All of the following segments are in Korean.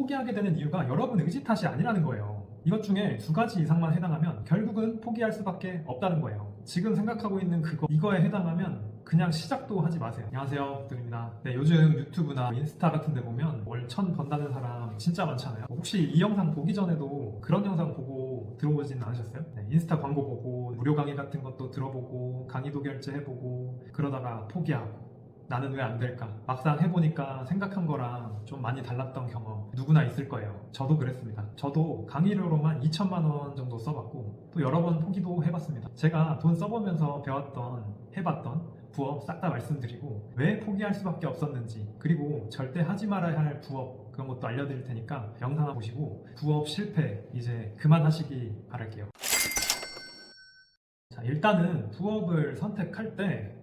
포기하게 되는 이유가 여러분 의지 탓이 아니라는 거예요. 이것 중에 두 가지 이상만 해당하면 결국은 포기할 수밖에 없다는 거예요. 지금 생각하고 있는 이거에 해당하면 그냥 시작도 하지 마세요. 안녕하세요, 드립니다. 네, 요즘 유튜브나 인스타 같은 데 보면 월 1000 번다는 사람 진짜 많잖아요. 혹시 이 영상 보기 전에도 그런 영상 보고 들어보진 않으셨어요? 네, 인스타 광고 보고 무료 강의 같은 것도 들어보고 강의도 결제해보고 그러다가 포기하고 나는 왜 안 될까? 막상 해보니까 생각한 거랑 좀 많이 달랐던 경험 누구나 있을 거예요. 저도 그랬습니다. 저도 강의료로만 2천만 원 정도 써봤고 또 여러 번 포기도 해봤습니다. 제가 돈 써보면서 배웠던, 해봤던 부업 싹 다 말씀드리고 왜 포기할 수밖에 없었는지, 그리고 절대 하지 말아야 할 부업 그런 것도 알려드릴 테니까 영상 한번 보시고 부업 실패 이제 그만하시기 바랄게요. 자, 일단은 부업을 선택할 때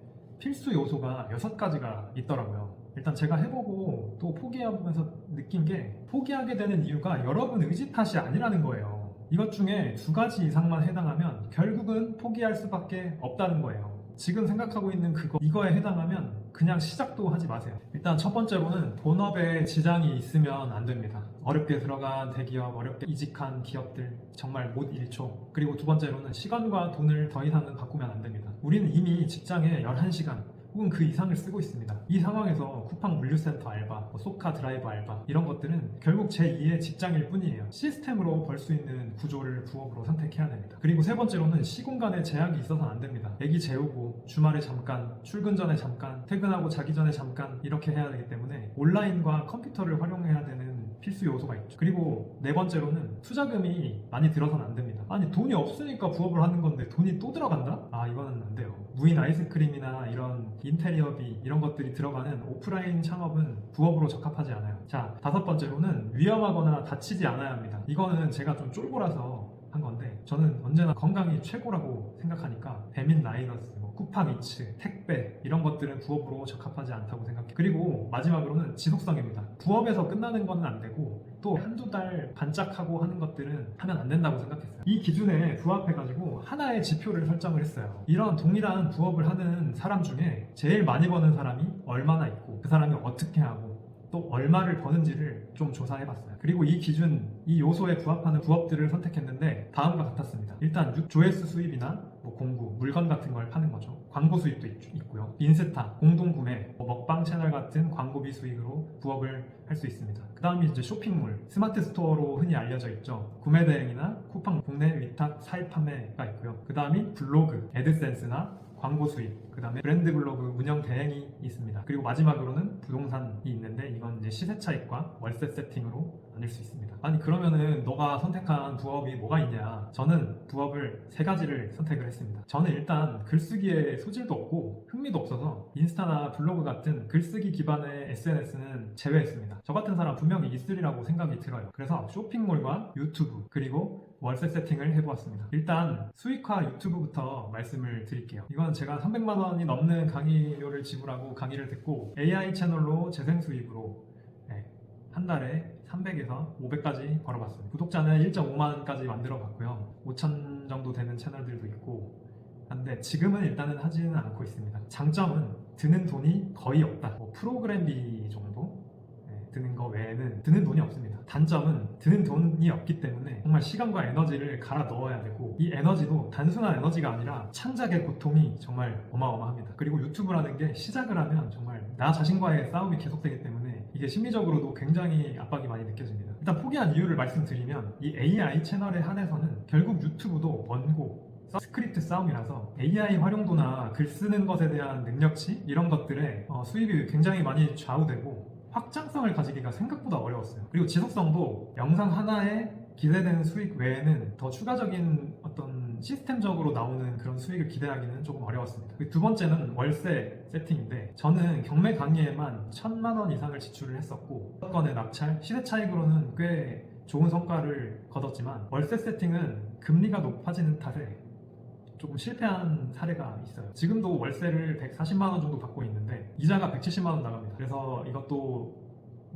필수 요소가 6가지가 있더라고요. 일단 제가 해보고 또 포기해보면서 느낀 게 포기하게 되는 이유가 여러분 의지 탓이 아니라는 거예요. 이것 중에 두 가지 이상만 해당하면 결국은 포기할 수밖에 없다는 거예요. 지금 생각하고 있는 이거에 해당하면 그냥 시작도 하지 마세요. 일단 첫 번째로는 본업에 지장이 있으면 안 됩니다. 어렵게 들어간 대기업, 어렵게 이직한 기업들 정말 못 잃죠. 그리고 두 번째로는 시간과 돈을 더 이상은 바꾸면 안 됩니다. 우리는 이미 직장에 11시간 혹은 그 이상을 쓰고 있습니다. 이 상황에서 쿠팡 물류센터 알바, 소카 드라이버 알바 이런 것들은 결국 제2의 직장일 뿐이에요. 시스템으로 벌 수 있는 구조를 부업으로 선택해야 됩니다. 그리고 세 번째로는 시공간에 제약이 있어서는 안 됩니다. 애기 재우고 주말에 잠깐, 출근 전에 잠깐, 퇴근하고 자기 전에 잠깐 이렇게 해야 되기 때문에 온라인과 컴퓨터를 활용해야 되는 필수 요소가 있죠. 그리고 네 번째로는 투자금이 많이 들어서는 안 됩니다. 아니 돈이 없으니까 부업을 하는 건데 돈이 또 들어간다? 아, 이거는 안 돼요. 무인 아이스크림이나 이런 인테리어비 이런 것들이 들어가는 오프라인 창업은 부업으로 적합하지 않아요. 자, 다섯 번째로는 위험하거나 다치지 않아야 합니다. 이거는 제가 좀 쫄보라서 한 건데 저는 언제나 건강이 최고라고 생각하니까 배민 라이너스, 쿠팡이츠, 택배 이런 것들은 부업으로 적합하지 않다고 생각해요. 그리고 마지막으로는 지속성입니다. 부업에서 끝나는 건 안 되고 또 한두 달 반짝하고 하는 것들은 하면 안 된다고 생각했어요. 이 기준에 부합해가지고 하나의 지표를 설정을 했어요. 이런 동일한 부업을 하는 사람 중에 제일 많이 버는 사람이 얼마나 있고 그 사람이 어떻게 하고 또 얼마를 버는지를 좀 조사해봤어요. 그리고 이 기준, 이 요소에 부합하는 부업들을 선택했는데 다음과 같았습니다. 일단 조회수 수입이나 공구, 물건 같은 걸 파는 거죠. 광고 수입도 있고요. 인스타, 공동구매, 먹방 채널 같은 광고비 수익으로 부업을 할 수 있습니다. 그 다음이 이제 쇼핑몰, 스마트 스토어로 흔히 알려져 있죠. 구매 대행이나 쿠팡 국내 위탁 사입 판매가 있고요. 그 다음이 블로그, 애드센스나 광고 수입, 그 다음에 브랜드 블로그 운영 대행이 있습니다. 그리고 마지막으로는 부동산이 있는데 이건 이제 시세 차익과 월세 세팅으로 나눌 수 있습니다. 아니 그러면은 너가 선택한 부업이 뭐가 있냐? 저는 부업을 3가지를 선택을 했습니다. 저는 일단 글쓰기에 소질도 없고 흥미도 없어서 인스타나 블로그 같은 글쓰기 기반의 SNS는 제외했습니다. 저 같은 사람 분명히 있으리라고 생각이 들어요. 그래서 쇼핑몰과 유튜브 그리고 월세 세팅을 해보았습니다. 일단 수익화 유튜브부터 말씀을 드릴게요. 이건 제가 300만 원이 넘는 강의료를 지불하고 강의를 듣고 AI 채널로 재생 수익으로 한 달에 300에서 500까지 벌어봤어요. 구독자는 1.5만까지 만들어봤고요. 5천 정도 되는 채널들도 있고 한데 지금은 일단은 하지는 않고 있습니다. 장점은 드는 돈이 거의 없다. 프로그램비 정도 드는 거 외에는 드는 돈이 없습니다. 단점은 드는 돈이 없기 때문에 정말 시간과 에너지를 갈아 넣어야 되고 이 에너지도 단순한 에너지가 아니라 창작의 고통이 정말 어마어마합니다. 그리고 유튜브라는 게 시작을 하면 정말 나 자신과의 싸움이 계속되기 때문에 이게 심리적으로도 굉장히 압박이 많이 느껴집니다. 일단 포기한 이유를 말씀드리면 이 AI 채널에 한해서는 결국 유튜브도 원고 스크립트 싸움이라서 AI 활용도나 글 쓰는 것에 대한 능력치 이런 것들에 수입이 굉장히 많이 좌우되고 확장성을 가지기가 생각보다 어려웠어요. 그리고 지속성도 영상 하나에 기대되는 수익 외에는 더 추가적인 어떤 시스템적으로 나오는 그런 수익을 기대하기는 조금 어려웠습니다. 두 번째는 월세 세팅인데 저는 경매 강의에만 1000만 원 이상을 지출을 했었고 건의 낙찰, 시세 차익으로는 꽤 좋은 성과를 거뒀지만 월세 세팅은 금리가 높아지는 탓에 조금 실패한 사례가 있어요. 지금도 월세를 140만 원 정도 받고 있는데 이자가 170만 원 나갑니다. 그래서 이것도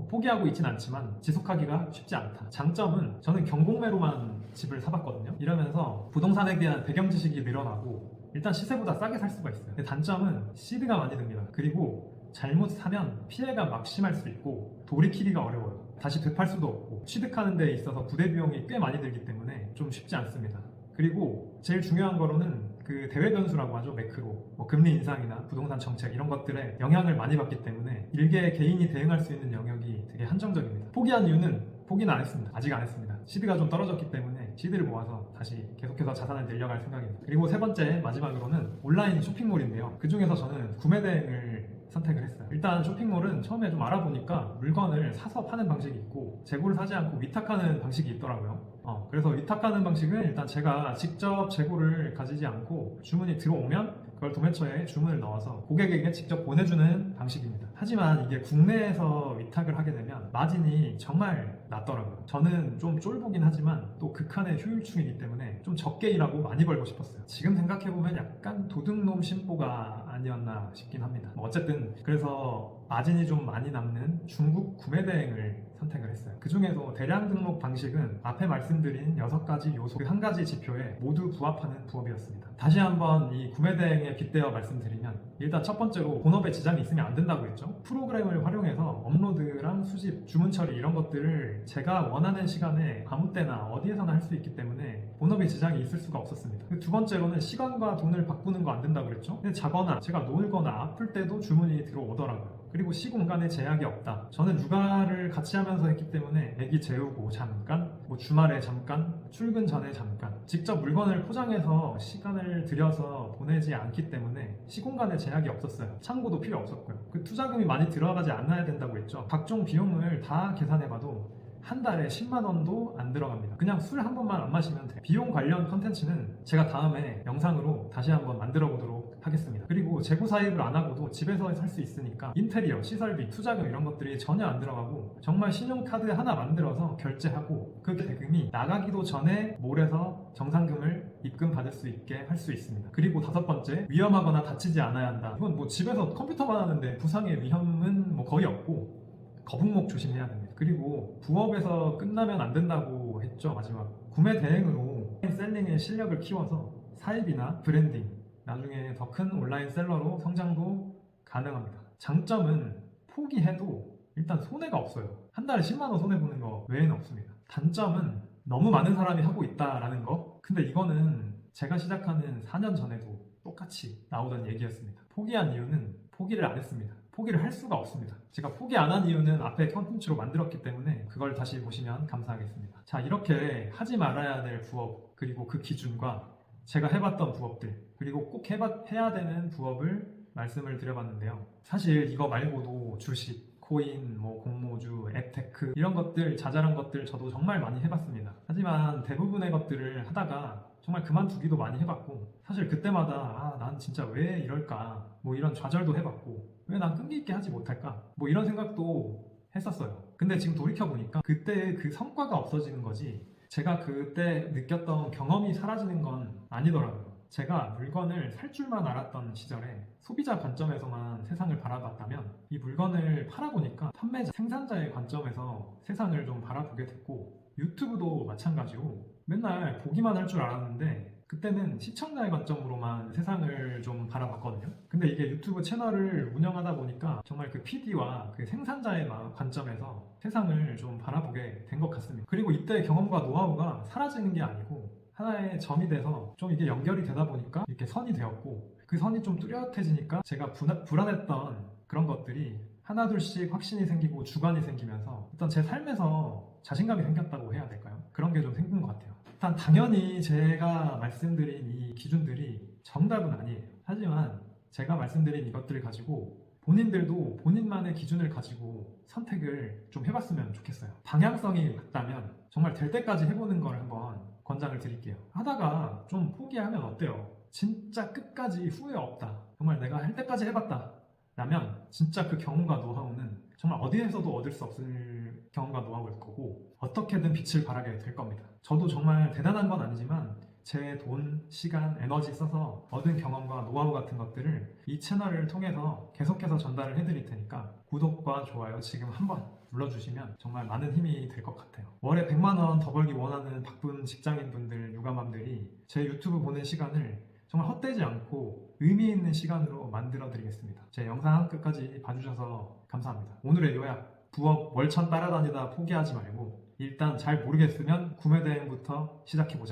포기하고 있진 않지만 지속하기가 쉽지 않다. 장점은 저는 경공매로만 집을 사봤거든요. 이러면서 부동산에 대한 배경 지식이 늘어나고 일단 시세보다 싸게 살 수가 있어요. 근데 단점은 시드가 많이 듭니다. 그리고 잘못 사면 피해가 막심할 수 있고 돌이키기가 어려워요. 다시 되팔 수도 없고 취득하는 데 있어서 부대 비용이 꽤 많이 들기 때문에 좀 쉽지 않습니다. 그리고 제일 중요한 거로는 그 대외 변수라고 하죠. 매크로 뭐 금리 인상이나 부동산 정책 이런 것들에 영향을 많이 받기 때문에 일개 개인이 대응할 수 있는 영역이 되게 한정적입니다. 포기한 이유는 포기는 안 했습니다. 아직 안 했습니다. 시드가 좀 떨어졌기 때문에 시드를 모아서 다시 계속해서 자산을 늘려갈 생각입니다. 그리고 세 번째 마지막으로는 온라인 쇼핑몰인데요. 그 중에서 저는 구매 대행을 선택을 했어요. 일단 쇼핑몰은 처음에 좀 알아보니까 물건을 사서 파는 방식이 있고 재고를 사지 않고 위탁하는 방식이 있더라고요. 그래서 위탁하는 방식은 일단 제가 직접 재고를 가지지 않고 주문이 들어오면 그걸 도매처에 주문을 넣어서 고객에게 직접 보내주는 방식입니다. 하지만 이게 국내에서 위탁을 하게 되면 마진이 정말 낮더라고요. 저는 좀 쫄보긴 하지만 또 극한의 효율충이기 때문에 좀 적게 일하고 많이 벌고 싶었어요. 지금 생각해보면 약간 도둑놈 심보가 아니었나 싶긴 합니다. 어쨌든 그래서 마진이 좀 많이 남는 중국 구매 대행을 선택을 했어요. 그 중에서 대량 등록 방식은 앞에 말씀드린 6가지 요소 그 한 가지 지표에 모두 부합하는 부업이었습니다. 다시 한번 이 구매 대행에 빗대어 말씀드리면 일단 첫 번째로 본업에 지장이 있으면 안 된다고 했죠. 프로그램을 활용해서 업로드랑 수집, 주문 처리 이런 것들을 제가 원하는 시간에 아무 때나 어디에서나 할 수 있기 때문에 본업에 지장이 있을 수가 없었습니다. 두 번째로는 시간과 돈을 바꾸는 거 안 된다고 그랬죠. 근데 자거나 제가 놀거나 아플 때도 주문이 들어오더라고요. 그리고 시공간에 제약이 없다. 저는 육아를 같이 하면서 했기 때문에 애기 재우고 잠깐, 뭐 주말에 잠깐, 출근 전에 잠깐 직접 물건을 포장해서 시간을 들여서 보내지 않기 때문에 시공간에 제약이 없었어요. 창고도 필요 없었고요. 그 투자금이 많이 들어가지 않아야 된다고 했죠. 각종 비용을 다 계산해봐도 한 달에 10만 원도 안 들어갑니다. 그냥 술 한 번만 안 마시면 돼요. 비용 관련 컨텐츠는 제가 다음에 영상으로 다시 한번 만들어 보도록 하겠습니다. 그리고 재고 사입을 안 하고도 집에서 살 수 있으니까 인테리어, 시설비, 투자금 이런 것들이 전혀 안 들어가고 정말 신용카드 하나 만들어서 결제하고 그 대금이 나가기도 전에 몰에서 정상금을 입금받을 수 있게 할 수 있습니다. 그리고 다섯 번째, 위험하거나 다치지 않아야 한다. 이건 뭐 집에서 컴퓨터만 하는데 부상의 위험은 뭐 거의 없고 거북목 조심해야 됩니다. 그리고 부업에서 끝나면 안 된다고 했죠. 마지막 구매 대행으로 셀링의 실력을 키워서 사입이나 브랜딩, 나중에 더 큰 온라인 셀러로 성장도 가능합니다. 장점은 포기해도 일단 손해가 없어요. 한 달에 10만 원 손해보는 거 외에는 없습니다. 단점은 너무 많은 사람이 하고 있다라는 거. 근데 이거는 제가 시작하는 4년 전에도 똑같이 나오던 얘기였습니다. 포기한 이유는 포기를 안 했습니다. 포기를 할 수가 없습니다. 제가 포기 안 한 이유는 앞에 컨텐츠로 만들었기 때문에 그걸 다시 보시면 감사하겠습니다. 자, 이렇게 하지 말아야 될 부업, 그리고 그 기준과 제가 해봤던 부업들, 그리고 꼭 해야 되는 부업을 말씀을 드려봤는데요. 사실 이거 말고도 주식, 코인, 뭐 공모주, 앱테크 이런 것들, 자잘한 것들 저도 정말 많이 해봤습니다. 하지만 대부분의 것들을 하다가 정말 그만두기도 많이 해봤고, 사실 그때마다 난 진짜 왜 이럴까, 뭐 이런 좌절도 해봤고, 왜 난 끈기 있게 하지 못할까, 뭐 이런 생각도 했었어요. 근데 지금 돌이켜보니까 그때 그 성과가 없어지는 거지 제가 그때 느꼈던 경험이 사라지는 건 아니더라고요. 제가 물건을 살 줄만 알았던 시절에 소비자 관점에서만 세상을 바라봤다면 이 물건을 팔아보니까 판매자, 생산자의 관점에서 세상을 좀 바라보게 됐고, 유튜브도 마찬가지고 맨날 보기만 할 줄 알았는데 그때는 시청자의 관점으로만 세상을 좀 바라봤거든요. 근데 이게 유튜브 채널을 운영하다 보니까 정말 그 PD와 그 생산자의 관점에서 세상을 좀 바라보게 된 것 같습니다. 그리고 이때 경험과 노하우가 사라지는 게 아니고 하나의 점이 돼서 좀 이게 연결이 되다 보니까 이렇게 선이 되었고, 그 선이 좀 뚜렷해지니까 제가 불안했던 그런 것들이 하나둘씩 확신이 생기고 주관이 생기면서 일단 제 삶에서 자신감이 생겼다고 해야 될까요? 그런 게 좀 생긴 것 같아요. 일단 당연히 제가 말씀드린 이 기준들이 정답은 아니에요. 하지만 제가 말씀드린 이것들을 가지고 본인들도 본인만의 기준을 가지고 선택을 좀 해봤으면 좋겠어요. 방향성이 맞다면 정말 될 때까지 해보는 걸 한번 권장을 드릴게요. 하다가 좀 포기하면 어때요? 진짜 끝까지 후회 없다, 정말 내가 할 때까지 해봤다 라면 진짜 그 경험과 노하우는 정말 어디에서도 얻을 수 없을 경험과 노하우일 거고 어떻게든 빛을 발하게 될 겁니다. 저도 정말 대단한 건 아니지만 제 돈, 시간, 에너지 써서 얻은 경험과 노하우 같은 것들을 이 채널을 통해서 계속해서 전달을 해드릴 테니까 구독과 좋아요 지금 한번 눌러주시면 정말 많은 힘이 될 것 같아요. 월에 100만 원 더 벌기 원하는 바쁜 직장인분들, 육아맘들이 제 유튜브 보는 시간을 정말 헛되지 않고 의미 있는 시간으로 만들어 드리겠습니다. 제 영상 끝까지 봐주셔서 감사합니다. 오늘의 요약, 부업 월천 따라다니다 포기하지 말고 일단 잘 모르겠으면 구매 대행부터 시작해보자.